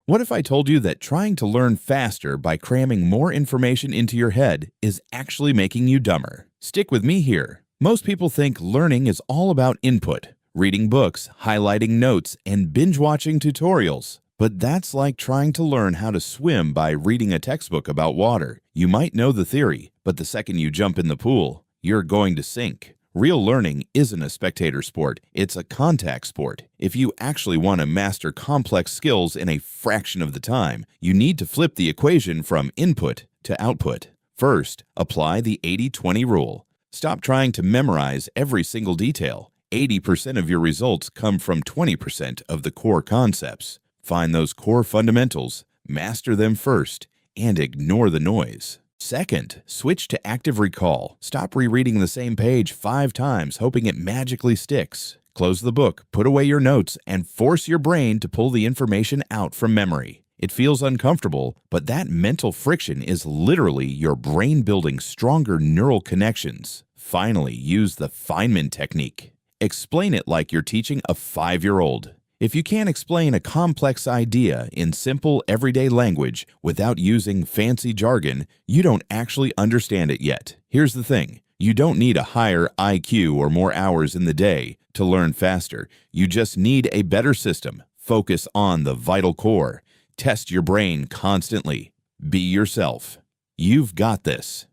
What if I told you that trying to learn faster by cramming more information into your head is actually making you dumber? Stick with me here. Most people think learning is all about input, reading books, highlighting notes, and binge-watching tutorials. But that's like trying to learn how to swim by reading a textbook about water. You might know the theory, but the second you jump in the pool, you're going to sink. Real learning isn't a spectator sport, it's a contact sport. If you actually want to master complex skills in a fraction of the time, you need to flip the equation from input to output. First, apply the 80-20 rule. Stop trying to memorize every single detail. 80% of your results come from 20% of the core concepts. Find those core fundamentals, master them first, and ignore the noise. Second, switch to active recall. Stop rereading the same page 5 times, hoping it magically sticks. Close the book, put away your notes, and force your brain to pull the information out from memory. It feels uncomfortable, but that mental friction is literally your brain building stronger neural connections. Finally, use the Feynman Technique. Explain it like you're teaching a 5-year-old. If you can't explain a complex idea in simple, everyday language without using fancy jargon, you don't actually understand it yet. Here's the thing. You don't need a higher IQ or more hours in the day to learn faster. You just need a better system. Focus on the vital core. Test your brain constantly. Be yourself. You've got this.